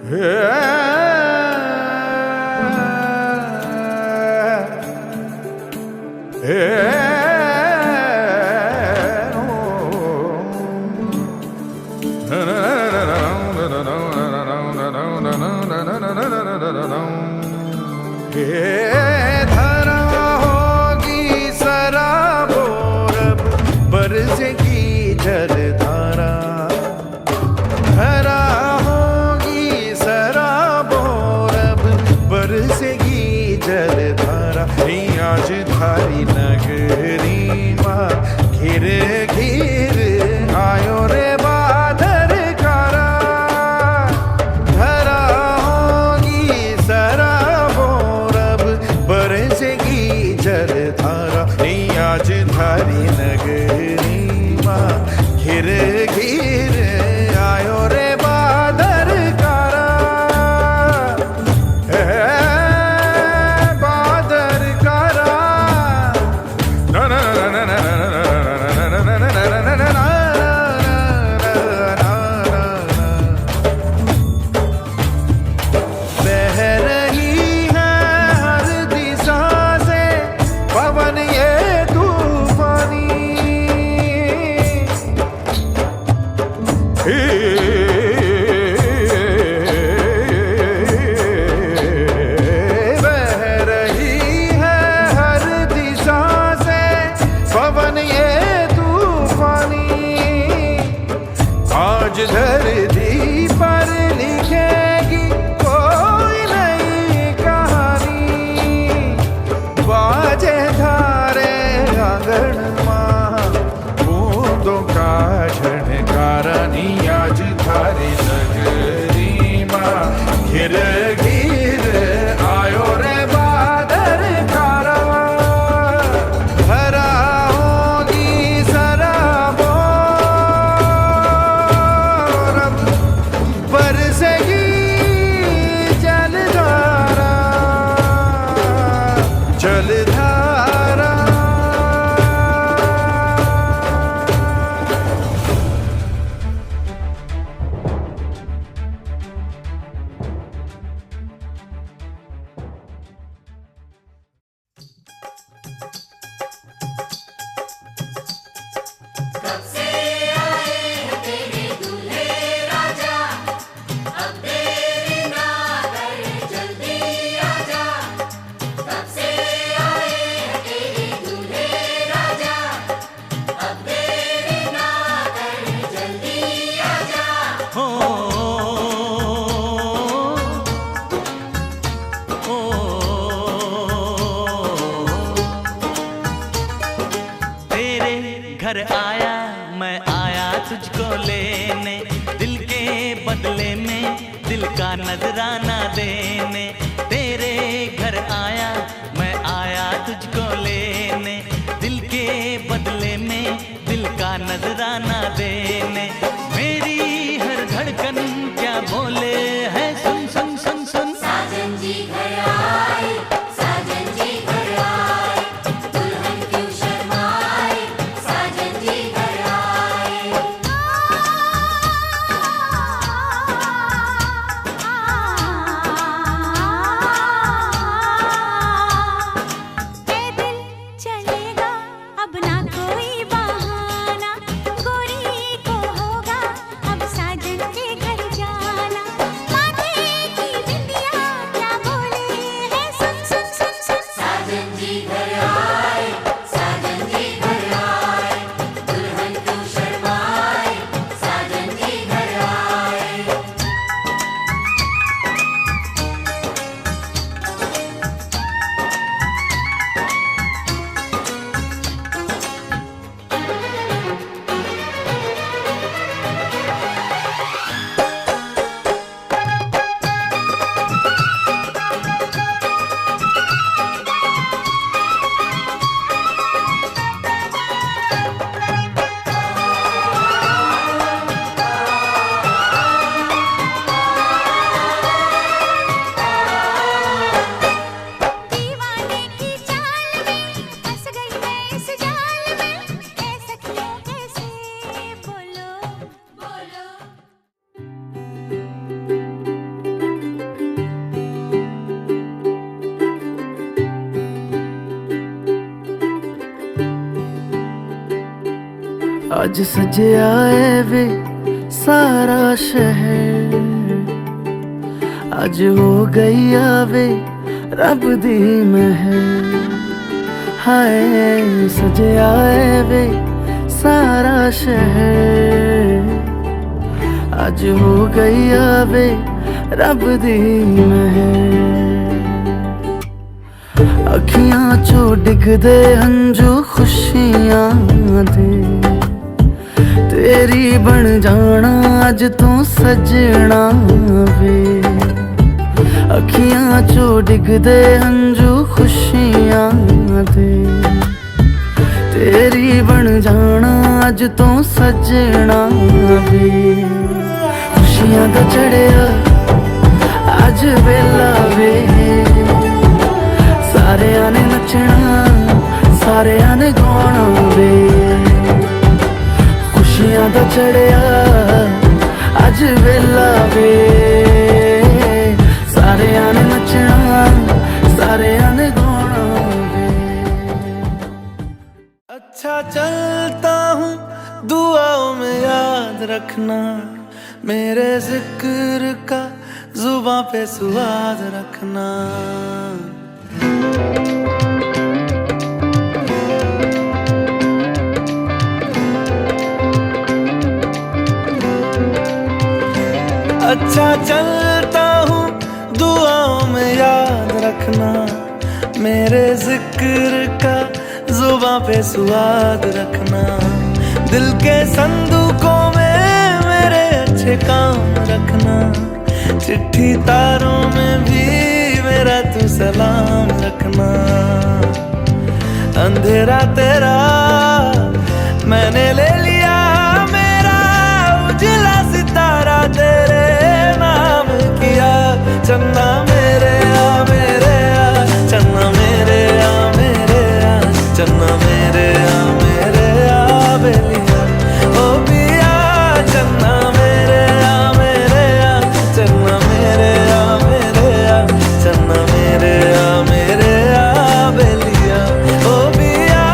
धरा होगी सराबोर बरसेगी जलधारा, धरा होगी सराबोर बरसेगी जलधारा। आज थारी नगरी माँ घिर घिर आयो रे बादर कारा, धरा होगी सराबोर बरसेगी जलधारा। आज थारी नगरी माँ घिर घिर आयो रे बादर कारा, बादर कारा। ना ना ना ना ना बह रही है हर दिशा से पवन ये तूफानी, बह रही है हर दिशा से पवन ये तूफानी। आज धरती पर लिखेगी कोई नई कहानी, बाजे धारे आंगन माँ बूंदों का झनकारानी। आज थारी नगरी माँ घिर घिर आयो रे बादर कारा, धरा होगी सराबोर बरसेगी जलधारा, जलधारा। कब से आए हैं तेरे दूल्हे राजा, अब देरी ना कर जल्दी आजा। कब से आए हैं तेरे दूल्हे राजा, अब देरी ना कर जल्दी आजा। हो तेरे घर आया मैं आया तुझको लेने, दिल के बदले में दिल का नजराना देने। तेरे घर आया मैं आया तुझको लेने, दिल के बदले में दिल का नजराना देने। मेरी हर धड़कन क्या बोले है सुन सुन सुन सुन। साजन जी घर आए, साजन जी घर आए, दुल्हन क्यों शर्माए, साजन जी घर आए। आज सजया है वे सारा शहर, आज हो गई आवे रब दी महर। हाय सजया है वे सारा शहर, आज हो गई आवे रब दी महर। अखियां चो डिगदे हंजू खुशियां दे, तेरी बन जाना अज तू सजना वे। अखियां चो डिगदे हंजू खुशियां दे, तेरी बन जाना अज तू सजना वे। खुशियां दा चढ़िया अज वेला वे, सारेयां ने नचना सारेयां ने गाना वे। खुशियां दा चढ़िया अज वेला वे, सारेयां ने नचना सारेयां ने गाना वे। अच्छा चलता हूँ दुआओं में याद रखना, मेरे जिक्र का जुबां पे स्वाद रखना। अच्छा चलता हूँ दुआओं में याद रखना, मेरे जिक्र का जुबां पे स्वाद रखना। दिल के संदूकों में मेरे अच्छे काम रखना, चिट्ठी तारों में भी मेरा तू सलाम रखना। अंधेरा तेरा मैंने ले लिया, मेरा उजला सितारा तेरे नाम किया। चन्ना मेरे आ मेरे आ, चन्ना मेरे आ मेरे आ, चन्ना मेरे आ मेरे आ बेलिया ओ पिया। चन्ना मेरे आ मेरे आ, चन्ना मेरे आ मेरे आ, चन्ना मेरे आ मेरे आ बेलिया ओ पिया।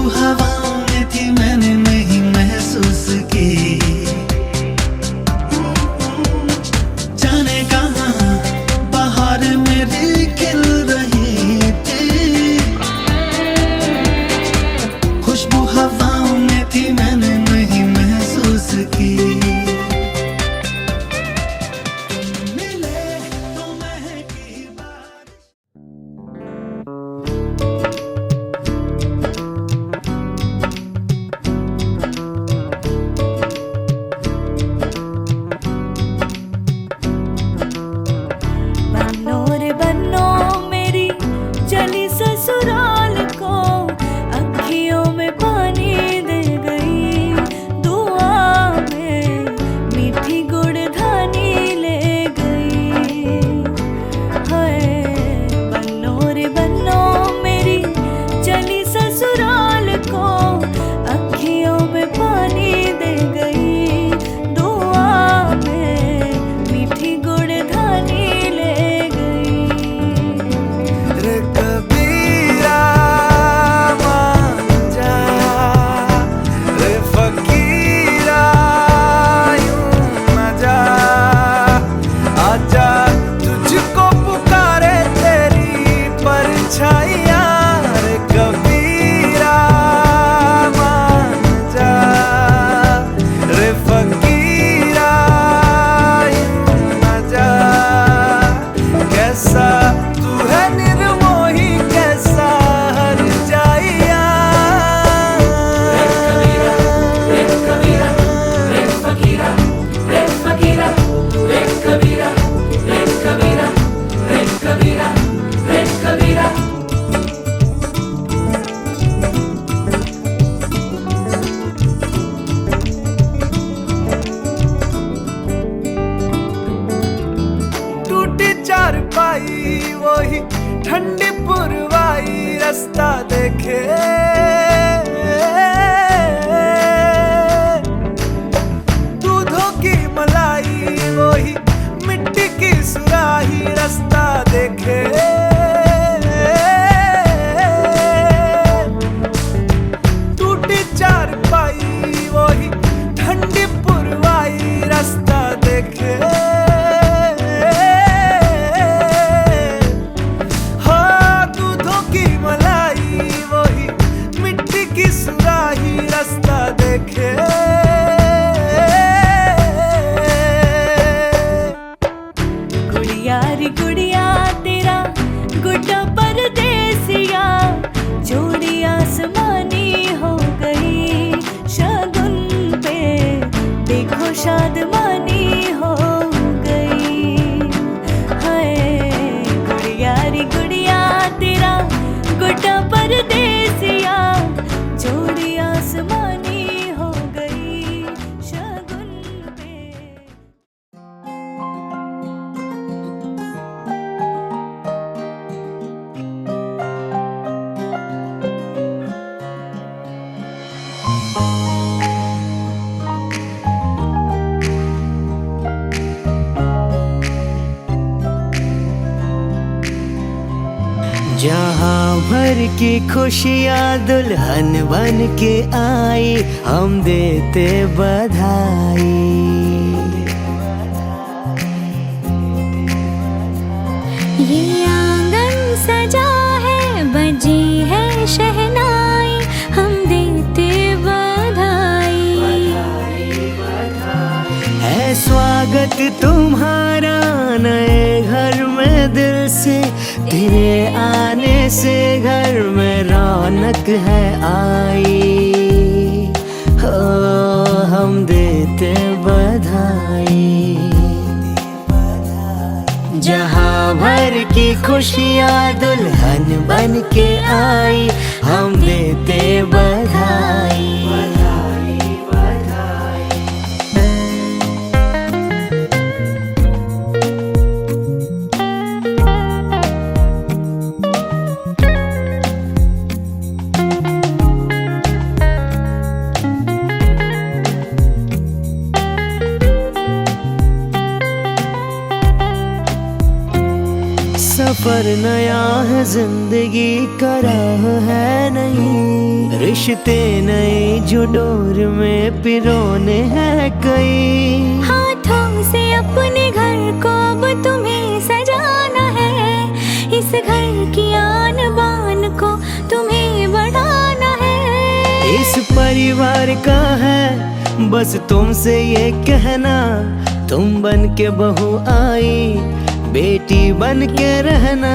हवाओं में थी मैंने नहीं महसूस की, जाने कहाँ बाहर मेरी खिल रही थी, खुशबू हवाओं में थी मैंने नहीं महसूस की। मिले तो महकी बारिश। बन्नो रे बन्नो मेरी चली ससुराल को, अखियों में पानी दे गई, दुआ में मीठी गुड़धानी ले गई। हाय बन्नो रे बन्नो मेरी चली ससुराल को, अखियों में पानी दे गई, दुआ में मीठी गुड़धानी ले गई। रे कबीरा मान जा, रे फकीरा यूं न जा, आजा तुझको पुकारे तेरी परछाइयाँ। रे कबीरा मान जा, रे फकीरा यूं न जा, कैसा तू है निर्मोही कैसा हर जाइया। टूटी चारपाई वही ठंडी पुरवाई, रास्ता देखे दूधों की मलाई वही मिट्टी की सुराही, रास्ता देखे टूटी चारपाई वही ठंडी पुरवाई, रास्ता देखे हाँ दूधों की मलाई वही मिट्टी की सुराही, रास्ता देखे। गुड़िया रे गुड़िया तेरा गुड्डा परदेसिया, जोड़ी आसमानी हो गई, शगुन पे देखो शादमानी हो गई। हाय गुड़िया रे गुड़िया तेरा गुड्डा परदेसिया, जोड़ी आसमानी हो गई, शगुन पे। जहाँ भर की खुशियाँ दुल्हन बन के आई, हम देते बधाई। ये आंगन सजा है, बजी है शहनाई, हम देते बधाई। है स्वागत तुम्हारा नए घर में दिल से, तेरे आने से घर में रौनक है आई। हो हम देते बधाई। जहाँ भर की खुशियाँ दुल्हन बन के आई, हम देते बधाई। सफर नया है जिंदगी का राह है नहीं, रिश्ते नए जो डोर में पिरोने हैं कई। हाथों से अपने घर को अब तुम्हें सजाना है, इस घर की आन बान को तुम्हें बढ़ाना है। इस परिवार का है बस तुमसे ये कहना, तुम बन के बहू आई बेटी बन के रहना।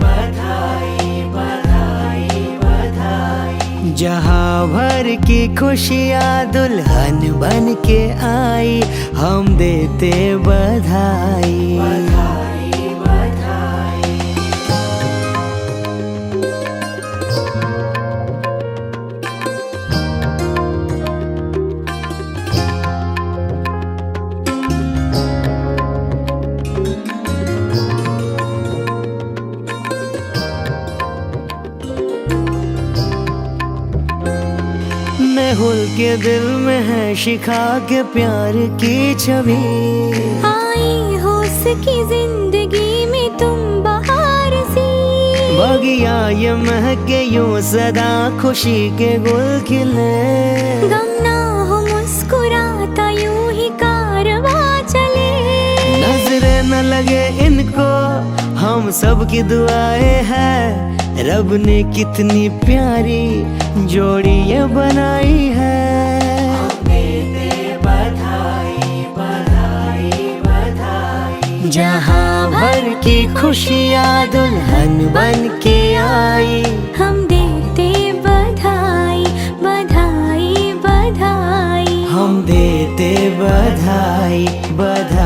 बधाई बधाई बधाई, जहाँ भर की खुशियाँ दुल्हन बन के आई, हम देते बधाई बधाई बधाई। मेहुल के दिल में है शिखा के प्यार की छवि, आई हो उसकी जिंदगी में तुम बहार सी। बगिया ये महके यूं सदा खुशी के गुल खिले, गम ना हो मुस्कुराता यूं ही कारवां चले। नजरें न लगे इनको हम सब की दुआएं हैं, रब ने कितनी प्यारी जोड़ी ये बनाई है। बधाई बधाई बधाई, जहाँ भर की खुशियाँ दुल्हन बन के आई, हम देते बधाई बधाई बधाई। हम देते बधाई बधाई।